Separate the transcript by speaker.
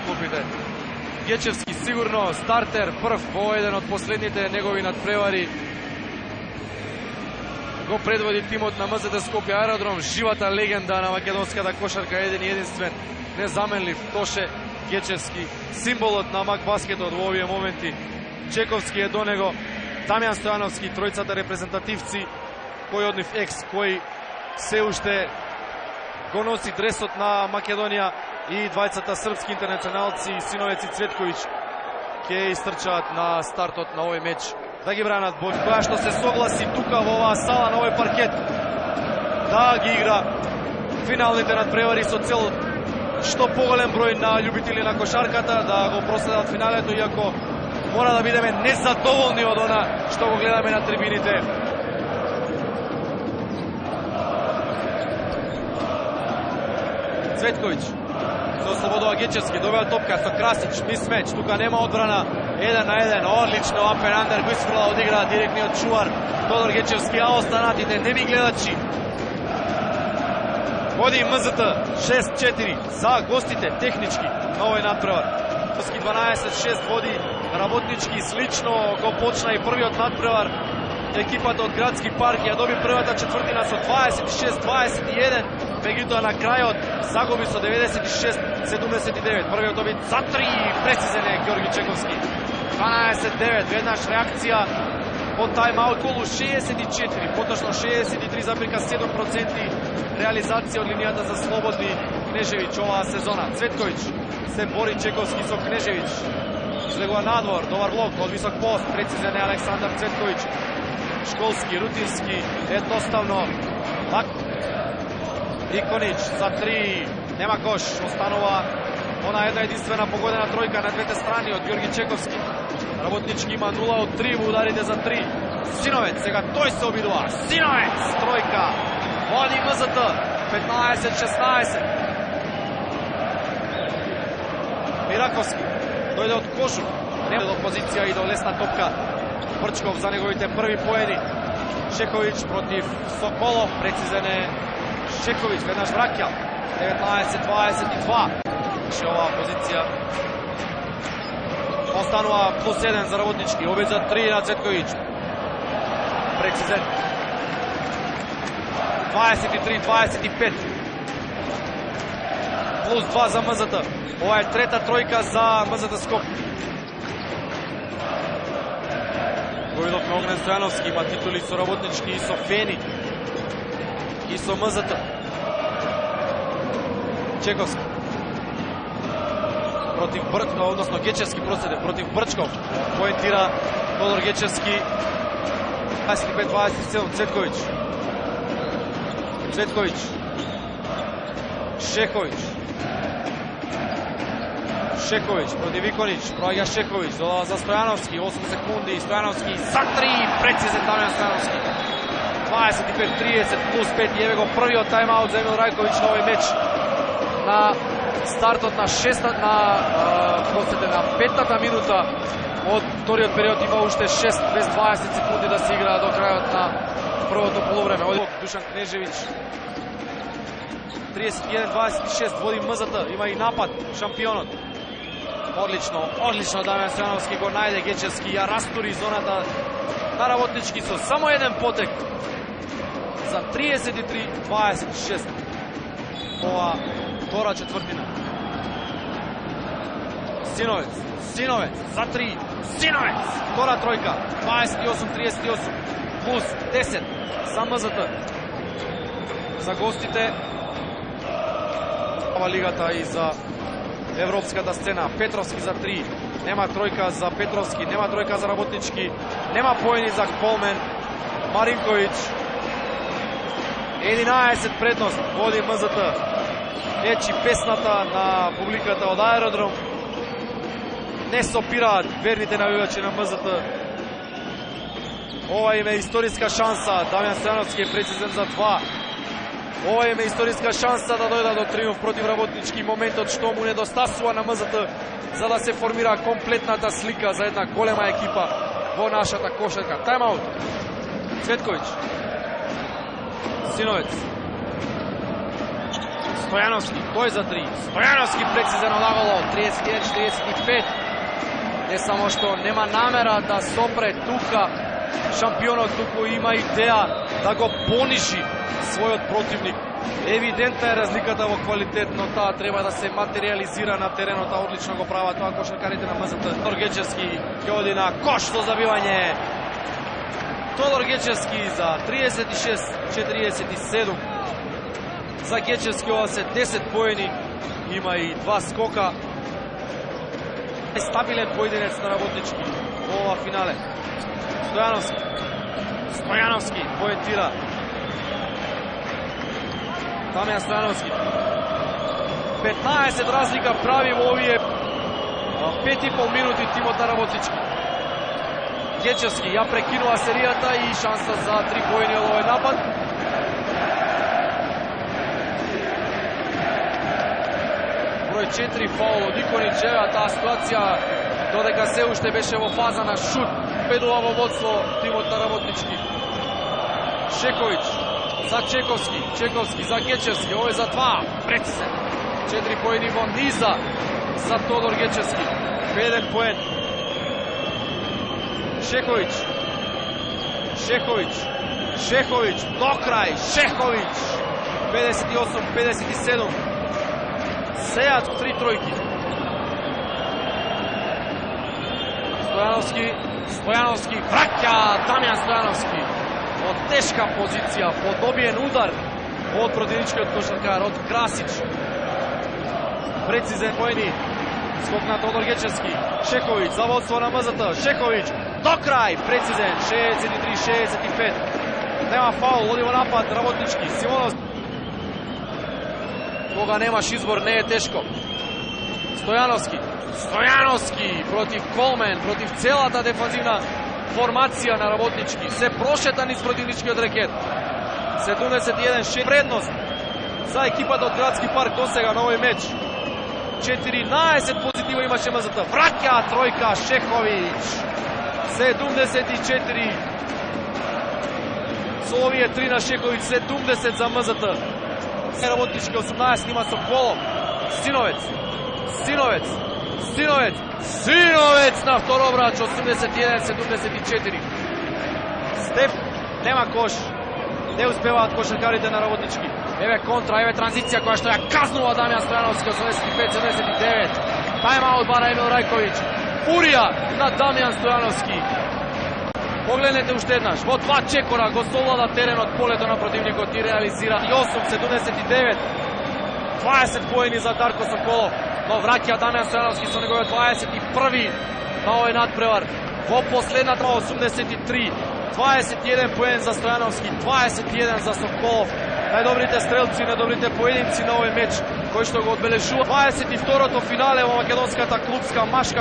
Speaker 1: клупите. Гечевски сигурно стартер, прв во еден од последните негови надпревари. Го предводи тимот на МЗД Скопје Аеродром, живата легенда на македонската кошарка, еден и единствен, незаменлив Тоше Гечевски, символот на Мак баскетот во овие моменти. Чековски е до него, Дамјан Стојановски, тројцата репрезентативци, кој од нив екс, кој се уште го носи дресот на Македонија, и двајцата српски интернационалци, Синовец и Цветковиќ, ќе истрчаат на стартот на овој меч да ги бранат Боџ, која што се согласи тука во оваа сала, на овој паркет, да ги игра финалните надпревари со цел што поголем број на љубители на кошарката да го проследат финалето, иако мора да бидеме незадоволни од она што го гледаме на трибините. Цветковиќ се ослободува Гечевски, добива топка со Красич, мисмеч, тука нема одбрана, 1-1, одлично, апен андер го исфрла од игра директниот чувар Тодор Гечевски, а останатите не ми гледачи. Води МЗТ 6-4 за гостите технички на овој надпревар. 12-6 води работнички, слично го почна и првиот надпревар. Екипата од Градски парк ја доби првата четвртина со 26-21, меѓутоа на крајот загуби со 96-79. Првиот обид за 3, прецизен е Ѓорги Чековски. 12-9, веднаш реакција по тайм-аут, околу 64, поточно 63,7% реализација од линијата за слободни Кнежевиќ оваа сезона. Цветковиќ се бори Чековски со Кнежевиќ. Излегува надвор, добар блок од висок пост, прецизен е Александар Цветковиќ. Школски, рутински, едноставно. Иконич за 3, нема кош, останува она една единствена погодена тројка на двете страни од Ѓорги Чековски. Работнички има 0 од 3 во ударите за 3. Синовец, сега тој се обидува. Синовец, тројка. Води МЗТ, 15-16. Мираковски, дојде од Кожур, не до позиција и до лесна топка. Брчков за неговите први поени. Шековиќ против Соколов, прецизен е Шековиќ, веднаш враќа. 19-22. Ше оваа позиција. Останува плюс 1 за работнички. Обид за 3 на Цветковиќ. Прецизен. 23-25. Плюс 2 за МЗТ. Ова е трета тројка за МЗТ Скопје. Го видовме Огнен Стојановски, има титули со работнички и со Фени и со МЗТ. Чековски против Брчков, односно Гечевски проседе против Брчков. Поентира Тодор Гечевски. 25-27, Цветковиќ. Цветковиќ. Шековиќ. Шековиќ против Иконич, проаѓа Шековиќ, додава за Стојановски, 8 секунди, Стојановски за 3, прецизен Дамјан Стојановски. 25-30 плюс 5 и еве го првиот тайм-аут за Емил Рајковиќ на овој меч. На стартот на на петтата минута од вториот период има уште 6 без 20 секунди да се игра до крајот на првото полувреме. Душан Кнежевиќ 31-26 води МЗТ, има и напад шампионот. Одлично, одлично Дамјан Стојановски го најде Гечевски, ја растури зоната на работнички со само еден потек за 33-26. Ова втора четвртина. Синовец, Синовец за 3, Синовец, втора тројка, 28-38, плюс 10 за МЗТ. За гостите лигата и за европската сцена. Петровски за 3, нема тројка за Петровски, нема тројка за работнички, нема поени за Колмен. Маринковиќ 11 предност води МЗТ. Ечи песната на публиката од Аеродром. Не сопираат верните навивачи на МЗТ. Ова им е историска шанса. Дамјан Стојановски е прецизен за 2. Ова им е историска шанса да дојдат до триумф против работнички. Моментот што му недостасува на МЗТ за да се формира комплетната слика за една голема екипа во нашата кошарка. Тайм-аут. Цветковиќ. Синовец. Стојановски, тој за 3. Стојановски прецизен наголо, 31-45. Не само што нема намера да сопре тука шампионот, туку има идеја да го понижи својот противник. Евидентна е разликата во квалитет, но таа треба да се материализира на теренот, а одлично го прават тоа кошаркарите на МЗТ. Тодор Гечевски ќе оди на кош со забивање. Тодор Гечевски за 36-47. За Гечевски ова се 10 поени, има и 2 скока. Стабилен поединец на Работнички во ова финале. Стојановски поентира. Дамјан Стојановски. 15 разлика прави во овие 5,5 минути тимот на Работнички. Гечевски ја прекинува серијата и шанса за 3 поени од овој напад. Број 4 фаул од Иконич, таа ситуација додека се уште беше во фаза на шут, педува во водство тимот на Работнички. Шековиќ за Чековски, Чековски за Гечевски, овој за 2, прецизен. 4 поени во низа за Тодор Гечевски, 1 поен. Шековиќ, до крај, Шеховиќ, 58-57. Сеат 3 тројки. Стојановски, враќа Дамјан Стојановски. Од тешка позиција, подобиен удар од противничкиот кошаркар, од Красич. Прецизен поени, скок на Тодор Гечевски. Шековиќ за водство на МЗТ. Шековиќ до крај, прецизен, 63-65. Нема фаул, оди во напад Работнички. Симоновски. Кога немаш избор не е тешко. Стојановски против Колмен, против целата дефанзивна формација на Работнички. Се прошета низ противничкиот рекет. 71-6 предност за екипата од Градски парк досега на овој меч. 14 позитива имаше МЗТ. Враќа тројка Шеховиќ. 74 со овие 3 на Шеховиќ, 70 за МЗТ. Работнички 18 има Соколов. Синовец на второ брач, 81-74. Стеф нема кош. Не успеваат кошаркарите на Работнички. Еве контра, еве транзиција која што ја казнува Дамјан Стојановски, 85-79. Тајм-аут бара Емил Рајковиќ. Фурија на Дамјан Стојановски. Погледнете уште еднаш, во 2 чекора го совлада теренот, полето на противникот и реализира 8-79. 20 поени за Дарко Соколов, но враќа Дамјан Стојановски со неговиот 21 на овој надпревар. Во последната 83, 21 поен за Стојановски, 21 за Соколов. Најдобрите стрелци, најдобрите поединци на овој меч, кој што го одбележува 22-то финале во македонската клубска машка.